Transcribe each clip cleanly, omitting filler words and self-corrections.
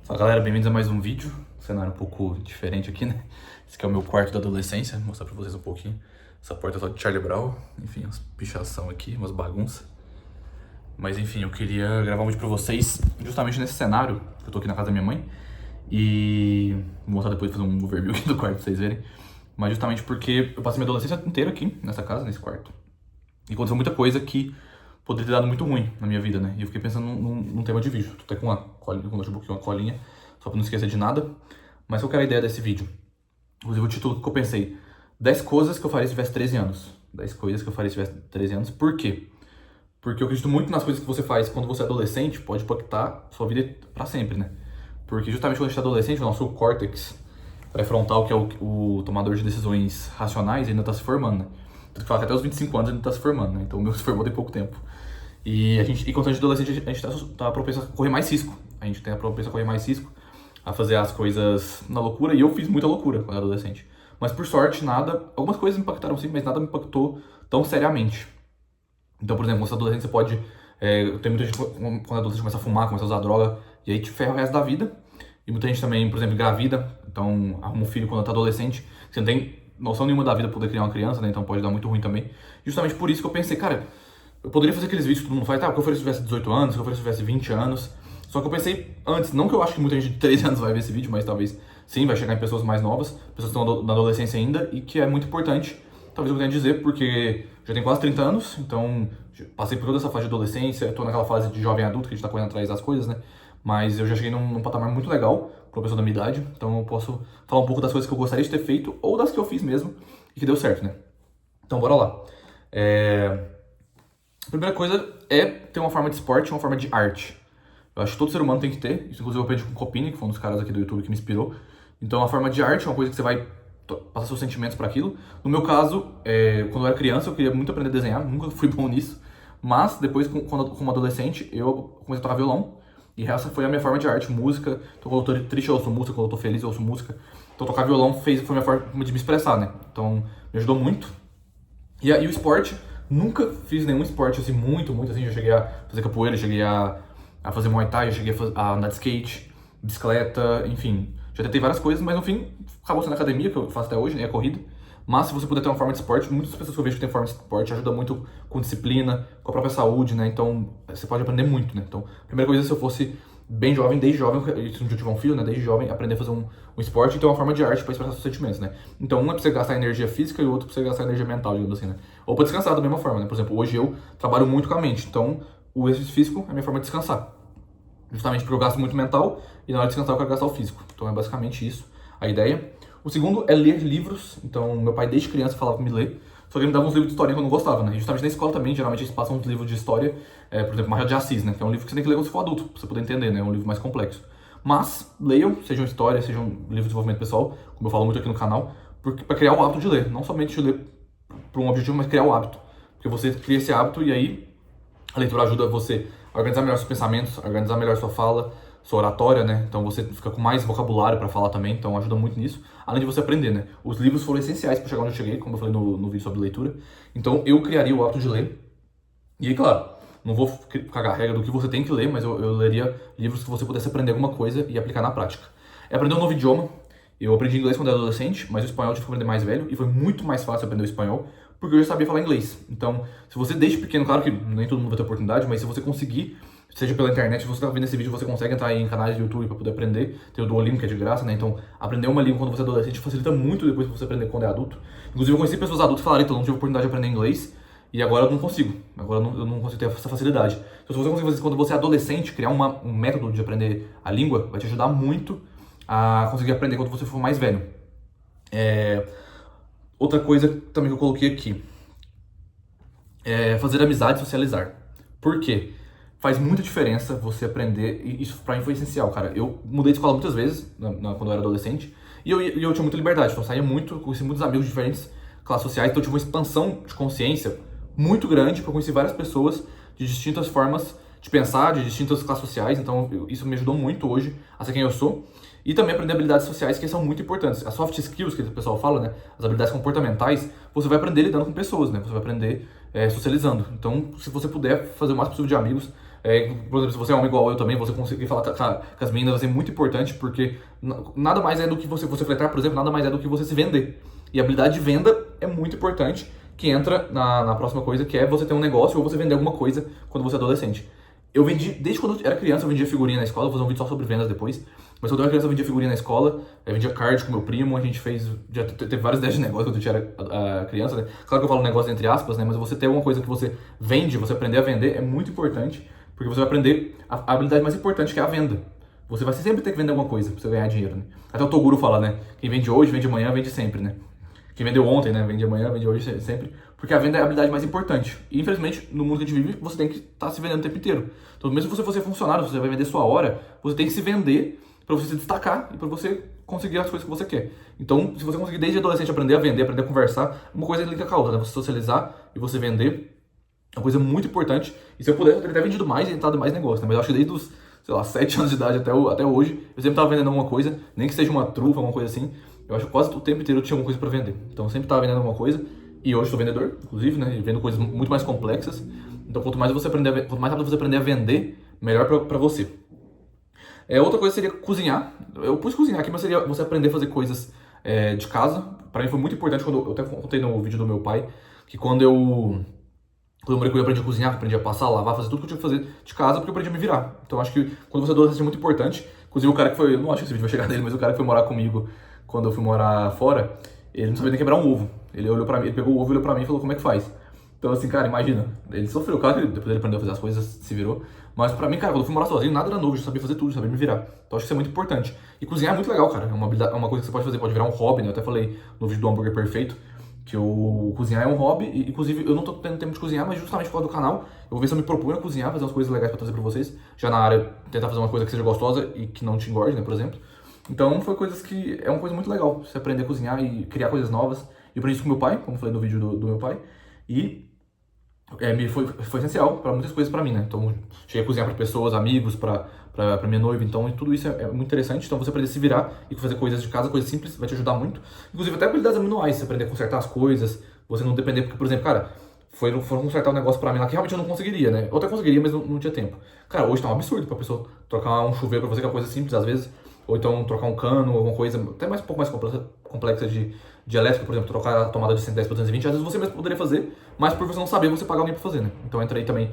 Fala galera, bem-vindos a mais um vídeo. Cenário um pouco diferente aqui, né? Esse aqui é o meu quarto da adolescência, vou mostrar pra vocês um pouquinho. Essa porta é só de Charlie Brown, enfim, umas pichação aqui, umas bagunças. Mas enfim, eu queria gravar um vídeo pra vocês justamente nesse cenário, que eu tô aqui na casa da minha mãe. E vou mostrar depois, fazer um overview aqui do quarto pra vocês verem. Mas justamente porque eu passei minha adolescência inteira aqui, nessa casa, nesse quarto. E aconteceu muita coisa que poderia ter dado muito ruim na minha vida, né? E eu fiquei pensando num tema de vídeo. Tô até com uma colinha, com um notebook, uma colinha, só pra não esquecer de nada. Mas qual que era a ideia desse vídeo? Inclusive o título que eu pensei: 10 coisas que eu faria se tivesse 13 anos. 10 coisas que eu faria se tivesse 13 anos. Por quê? Porque eu acredito muito nas coisas que você faz quando você é adolescente, pode impactar sua vida pra sempre, né? Porque justamente quando a gente é adolescente, o nosso córtex pré-frontal, que é o tomador de decisões racionais, ainda tá se formando, né? Tanto que fala que até os 25 anos ele tá se formando, né? Então o meu se formou tem pouco tempo. E quando a gente é adolescente, a gente tá propenso a correr mais risco. A gente tem a propensão a correr mais risco, a fazer as coisas na loucura. E eu fiz muita loucura quando era adolescente. Mas por sorte, nada... Algumas coisas me impactaram sim, mas nada me impactou tão seriamente. Então, por exemplo, quando você é adolescente, você pode... tem muita gente, quando é adolescente, começa a fumar, começa a usar droga. E aí te ferra o resto da vida. E muita gente também, por exemplo, engravida. Então, arruma um filho quando tá adolescente. Você não tem noção nenhuma da vida pra poder criar uma criança, né? Então pode dar muito ruim também. Justamente por isso que eu pensei, cara... Eu poderia fazer aqueles vídeos que todo mundo faz, tá, o que eu faria se tivesse 18 anos, o que eu faria se tivesse 20 anos. Só que eu pensei antes, não que eu acho que muita gente de 13 anos vai ver esse vídeo, mas talvez sim, vai chegar em pessoas mais novas, pessoas que estão na adolescência ainda, e que é muito importante, talvez eu tenha a dizer, porque já tenho quase 30 anos, então passei por toda essa fase de adolescência, tô naquela fase de jovem adulto, que a gente tá correndo atrás das coisas, né? Mas eu já cheguei num patamar muito legal pra uma pessoa da minha idade, então eu posso falar um pouco das coisas que eu gostaria de ter feito, ou das que eu fiz mesmo, e que deu certo, né? Então bora lá. A primeira coisa é ter uma forma de esporte, uma forma de arte. Eu acho que todo ser humano tem que ter. Isso, inclusive, eu aprendi com o Copini, que foi um dos caras aqui do YouTube que me inspirou. Então, a forma de arte é uma coisa que você vai passar seus sentimentos para aquilo. No meu caso, quando eu era criança, eu queria muito aprender a desenhar, nunca fui bom nisso. Mas, depois, como adolescente, eu comecei a tocar violão. E essa foi a minha forma de arte, música. Então, quando eu tô triste, eu ouço música. Quando eu tô feliz, eu ouço música. Então, tocar violão foi a minha forma de me expressar, né? Então, me ajudou muito. E o esporte, nunca fiz nenhum esporte assim, muito assim. Já cheguei a fazer capoeira, cheguei a fazer Muay Thai, já cheguei a andar de skate, bicicleta, enfim. Já tentei várias coisas, mas no fim, acabou sendo academia, que eu faço até hoje, né, a corrida. Mas se você puder ter uma forma de esporte, muitas pessoas que eu vejo que tem forma de esporte ajuda muito com disciplina, com a própria saúde, né? Então, você pode aprender muito, né? Então, a primeira coisa, se eu fosse bem jovem, desde jovem, se um dia eu tiver um filho, né, desde jovem, aprender a fazer um esporte e ter uma forma de arte para expressar seus sentimentos, né? Então, um é pra você gastar energia física e o outro pra você gastar energia mental, digamos assim, né? Ou pra descansar da mesma forma, né? Por exemplo, hoje eu trabalho muito com a mente, então o exercício físico é a minha forma de descansar. Justamente porque eu gasto muito mental e na hora de descansar eu quero gastar o físico. Então é basicamente isso a ideia. O segundo é ler livros. Então, meu pai desde criança falava pra me ler. Só que ele me dava uns livros de história que eu não gostava, né? E justamente na escola também, geralmente eles passam uns livros de história, por exemplo, Machado de Assis, né? Que é um livro que você tem que ler quando você for adulto, pra você poder entender, né? É um livro mais complexo. Mas, leiam, sejam história, sejam livro de desenvolvimento pessoal, como eu falo muito aqui no canal, pra criar o hábito de ler. Não somente de ler por um objetivo, mas criar o hábito. Porque você cria esse hábito e aí a leitura ajuda você a organizar melhor seus pensamentos, a organizar melhor sua fala, sua oratória, né? Então você fica com mais vocabulário para falar também, então ajuda muito nisso. Além de você aprender, né? Os livros foram essenciais para chegar onde eu cheguei, como eu falei no vídeo sobre leitura. Então eu criaria o hábito de ler. E aí, claro, não vou cagar a regra do que você tem que ler, mas eu leria livros que você pudesse aprender alguma coisa e aplicar na prática. É aprender um novo idioma. Eu aprendi inglês quando era adolescente, mas o espanhol eu tive que aprender mais velho, e foi muito mais fácil aprender o espanhol, porque eu já sabia falar inglês. Então, se você desde pequeno, claro que nem todo mundo vai ter oportunidade, mas se você conseguir, seja pela internet, se você tá vendo esse vídeo, você consegue entrar em canais de YouTube para poder aprender. Tem o Duolingo, que é de graça, né? Então, aprender uma língua quando você é adolescente facilita muito depois pra você aprender quando é adulto. Inclusive, eu conheci pessoas adultas que falaram, então, eu não tive oportunidade de aprender inglês, e agora eu não consigo. Agora eu não consigo ter essa facilidade. Então, se você conseguir fazer isso quando você é adolescente, criar um método de aprender a língua, vai te ajudar muito a conseguir aprender quando você for mais velho. Outra coisa também que eu coloquei aqui é fazer amizade e socializar. Por quê? Faz muita diferença você aprender, e isso pra mim foi essencial, cara. Eu mudei de escola muitas vezes, quando eu era adolescente, e eu tinha muita liberdade, então eu saía muito, conheci muitos amigos de diferentes classes sociais, então eu tive uma expansão de consciência muito grande, porque eu conheci várias pessoas de distintas formas de pensar, de distintas classes sociais, então isso me ajudou muito hoje a ser quem eu sou. E também aprender habilidades sociais que são muito importantes. As soft skills que o pessoal fala, né? As habilidades comportamentais, você vai aprender lidando com pessoas, né? Você vai aprender socializando. Então, se você puder fazer o máximo possível de amigos, Por exemplo, se você é homem igual eu também, você conseguir falar com as meninas vai ser muito importante, porque nada mais é do que você flertar, por exemplo, nada mais é do que você se vender. E a habilidade de venda é muito importante, que entra na próxima coisa, que é você ter um negócio ou você vender alguma coisa quando você é adolescente. Eu vendi, desde quando eu era criança, eu vendia figurinha na escola, vou fazer um vídeo só sobre vendas depois. Mas quando eu era criança, eu vendia figurinha na escola, eu vendia card com meu primo, a gente fez, já teve várias ideias de negócio quando eu era criança, né? Claro que eu falo negócio entre aspas, né? Mas você ter alguma coisa que você vende, você aprender a vender é muito importante, porque você vai aprender a habilidade mais importante, que é a venda. Você vai sempre ter que vender alguma coisa pra você ganhar dinheiro, né? Até o Toguro fala, né? Quem vende hoje, vende amanhã, vende sempre, né? Quem vendeu ontem, né? Vende amanhã, vende hoje, sempre. Porque a venda é a habilidade mais importante. E, infelizmente, no mundo que a gente vive, você tem que estar se vendendo o tempo inteiro. Então, mesmo se você for funcionário, você vai vender sua hora, você tem que se vender para você se destacar e para você conseguir as coisas que você quer. Então, se você conseguir desde adolescente aprender a vender, aprender a conversar, uma coisa liga com a outra, né? Você socializar e você vender é uma coisa muito importante. E se eu pudesse, eu teria até vendido mais e entrado em mais negócio, né? Mas eu acho que desde os, sei lá, 7 anos de idade até hoje, eu sempre estava vendendo alguma coisa, nem que seja uma trufa, alguma coisa assim. Eu acho que quase o tempo inteiro eu tinha alguma coisa para vender. Então eu sempre estava vendendo alguma coisa. E hoje sou vendedor, inclusive, né? E vendo coisas muito mais complexas. Então quanto mais quanto mais rápido você aprender a vender, melhor para você. Outra coisa seria cozinhar. Eu pus cozinhar aqui, mas seria você aprender a fazer coisas de casa. Para mim foi muito importante quando eu até contei no vídeo do meu pai, que quando eu morei com ele, eu aprendi a cozinhar, aprendi a passar, lavar, fazer tudo que eu tinha que fazer de casa, porque eu aprendi a me virar. Então acho que quando você é adolescente é muito importante. Inclusive o cara que foi, eu não acho que esse vídeo vai chegar nele, mas o cara que foi morar comigo quando eu fui morar fora, ele não sabia nem quebrar um ovo. Ele olhou pra mim, ele pegou o ovo, olhou pra mim e falou, como é que faz? Então assim, cara, imagina, ele sofreu, claro que depois ele aprendeu a fazer as coisas, se virou. Mas pra mim, cara, quando eu fui morar sozinho, nada era novo, eu já sabia fazer tudo, já sabia me virar. Então acho que isso é muito importante. E cozinhar é muito legal, cara, é uma coisa que você pode fazer, pode virar um hobby, né? Eu até falei no vídeo do hambúrguer perfeito, que o cozinhar é um hobby, e inclusive eu não tô tendo tempo de cozinhar, mas justamente por causa do canal, eu vou ver se eu me proponho a cozinhar, fazer umas coisas legais pra trazer pra vocês, já na área, tentar fazer uma coisa que seja gostosa e que não te engorde, né, por exemplo. Então foi coisas que, é uma coisa muito legal, você aprender a cozinhar e criar coisas novas. Eu aprendi isso com meu pai, como eu falei no vídeo do meu pai, e foi essencial para muitas coisas para mim, né? Então cheguei a cozinhar para pessoas, amigos, para minha noiva, então tudo isso é muito interessante. Então você aprender a se virar e fazer coisas de casa, coisas simples, vai te ajudar muito. Inclusive até habilidades manuais, você aprender a consertar as coisas, você não depender, porque por exemplo, cara, foram consertar um negócio pra mim lá que realmente eu não conseguiria, né? Eu até conseguiria, mas não tinha tempo. Cara, hoje tá um absurdo pra pessoa trocar um chuveiro pra você, que é uma coisa simples às vezes, ou então trocar um cano, alguma coisa até mais um pouco mais complexa de elétrica, por exemplo, trocar a tomada de 110 para 220, às vezes você mesmo poderia fazer, mas por você não saber, você pagar alguém pra fazer, né? Então entra aí também,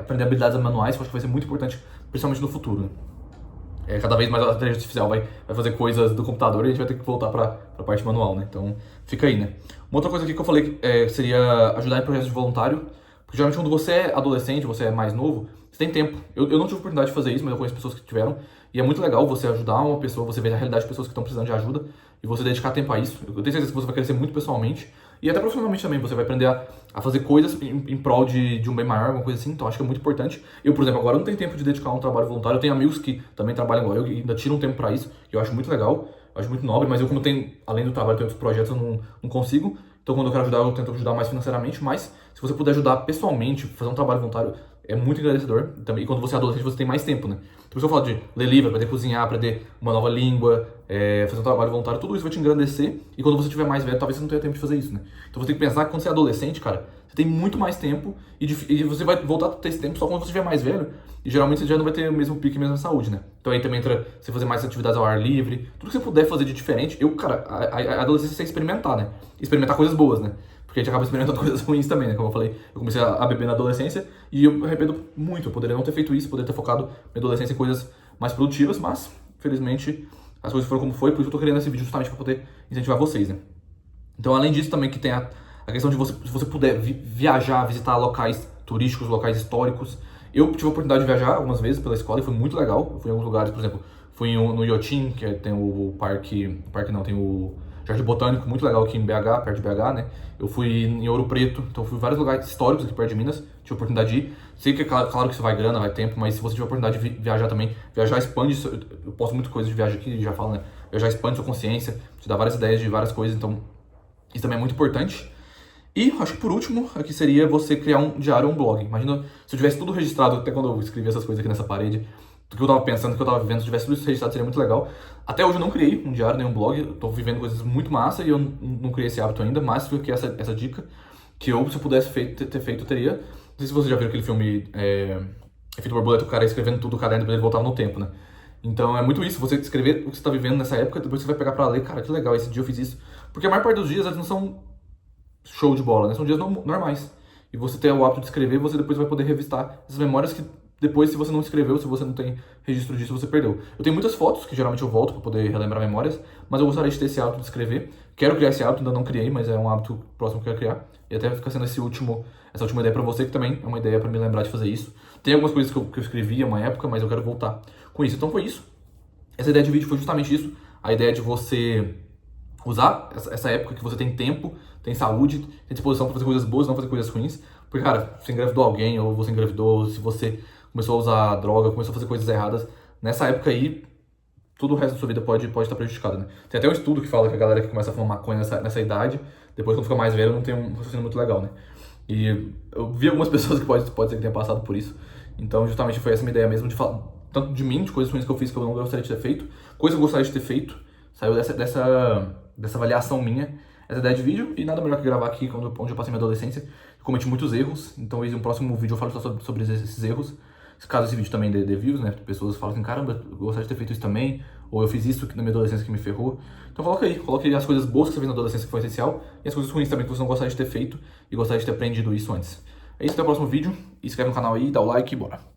aprender habilidades manuais, que eu acho que vai ser muito importante, principalmente no futuro, né? Cada vez mais a inteligência artificial vai fazer coisas do computador e a gente vai ter que voltar para a parte manual, né? Então, fica aí, né? Uma outra coisa aqui que eu falei seria ajudar em projetos de voluntário, porque geralmente quando você é adolescente, você é mais novo, você tem tempo. Eu não tive oportunidade de fazer isso, mas eu conheço pessoas que tiveram, e é muito legal você ajudar uma pessoa, você ver a realidade de pessoas que estão precisando de ajuda, e você dedicar tempo a isso. Eu tenho certeza que você vai crescer muito pessoalmente, e até profissionalmente também, você vai aprender a fazer coisas em prol de um bem maior, alguma coisa assim, então acho que é muito importante. Eu, por exemplo, agora não tenho tempo de dedicar a um trabalho voluntário, eu tenho amigos que também trabalham igual eu, e ainda tiram tempo pra isso, que eu acho muito legal, eu acho muito nobre, mas eu como tenho, além do trabalho, tenho outros projetos, eu não consigo, então quando eu quero ajudar, eu tento ajudar mais financeiramente, mas se você puder ajudar pessoalmente, fazer um trabalho voluntário, é muito agradecedor. E quando você é adolescente, você tem mais tempo, né? Então, se eu falo de ler livro, aprender a cozinhar, aprender uma nova língua, fazer um trabalho voluntário, tudo isso vai te engrandecer. E quando você tiver mais velho, talvez você não tenha tempo de fazer isso, né? Então, você tem que pensar que quando você é adolescente, cara, você tem muito mais tempo e você vai voltar a ter esse tempo só quando você estiver mais velho. E geralmente você já não vai ter o mesmo pique, a mesma saúde, né? Então, aí também entra você fazer mais atividades ao ar livre. Tudo que você puder fazer de diferente. Cara, a adolescência é experimentar, né? Experimentar coisas boas, né? Porque a gente acaba experimentando coisas ruins também, né? Como eu falei, eu comecei a beber na adolescência e eu me arrependo muito. Eu poderia não ter feito isso, poderia ter focado na adolescência em coisas mais produtivas, mas, felizmente, as coisas foram como foi, por isso eu tô querendo esse vídeo justamente para poder incentivar vocês, né? Então, além disso, também que tem a questão de se você puder viajar, visitar locais turísticos, locais históricos. Eu tive a oportunidade de viajar algumas vezes pela escola e foi muito legal. Eu fui em alguns lugares, por exemplo, fui no Iotim, que tem o tem o Jardim Botânico, muito legal aqui em BH, perto de BH, né? Eu fui em Ouro Preto, então fui em vários lugares históricos aqui perto de Minas, tive a oportunidade de ir. Sei que claro que isso vai grana, vai tempo, mas se você tiver a oportunidade de viajar também, viajar expande, eu posto muita coisa de viagem aqui, já falo, né? Viajar expande sua consciência, te dá várias ideias de várias coisas, então isso também é muito importante. E acho que por último, aqui seria você criar um diário ou um blog. Imagina se eu tivesse tudo registrado, até quando eu escrevi essas coisas aqui nessa parede, do que eu tava pensando, do que eu tava vivendo, se tivesse tudo isso registrado seria muito legal. Até hoje eu não criei um diário, nem um blog, eu tô vivendo coisas muito massa e eu não criei esse hábito ainda, mas fica aqui essa dica, que eu, se eu pudesse ter feito, eu teria. Não sei se vocês já viram aquele filme Efeito borboleta, o cara ia escrevendo tudo no caderno, depois ele voltava no tempo, né? Então é muito isso, você escrever o que você tá vivendo nessa época, depois você vai pegar pra ler, cara, que legal, esse dia eu fiz isso. Porque a maior parte dos dias, eles não são show de bola, né? São dias normais. E você ter o hábito de escrever, você depois vai poder revistar essas memórias que depois, se você não escreveu, se você não tem registro disso, você perdeu. Eu tenho muitas fotos que geralmente eu volto para poder relembrar memórias, mas eu gostaria de ter esse hábito de escrever. Quero criar esse hábito, ainda não criei, mas é um hábito próximo que eu quero criar. E até fica sendo essa última ideia para você, que também é uma ideia para me lembrar de fazer isso. Tem algumas coisas que eu escrevi há uma época, mas eu quero voltar com isso. Então foi isso. Essa ideia de vídeo foi justamente isso. A ideia de você usar essa época que você tem tempo, tem saúde, tem disposição para fazer coisas boas, não fazer coisas ruins. Porque, cara, você engravidou alguém, ou você engravidou, se você começou a usar droga, começou a fazer coisas erradas, nessa época aí, todo o resto da sua vida pode estar prejudicado, né? Tem até um estudo que fala que a galera que começa a fumar maconha nessa idade, depois quando fica mais velho, não tem um raciocínio muito legal, né? E eu vi algumas pessoas que pode ser que tenham passado por isso. Então, justamente foi essa minha ideia mesmo de falar, tanto de mim, de coisas ruins que eu fiz que eu não gostaria de ter feito, coisas que eu gostaria de ter feito, saiu dessa avaliação minha, essa ideia de vídeo, e nada melhor que gravar aqui onde eu passei minha adolescência. Eu cometi muitos erros, então em um próximo vídeo eu falo só sobre esses erros. Caso esse vídeo também dê views, né? Pessoas falam assim, caramba, eu gostaria de ter feito isso também, ou eu fiz isso na minha adolescência que me ferrou. Então coloca aí as coisas boas que você fez na adolescência que foi essencial, e as coisas ruins também que você não gostaria de ter feito, e gostaria de ter aprendido isso antes. É isso, até o próximo vídeo, inscreve no canal aí, dá o like e bora!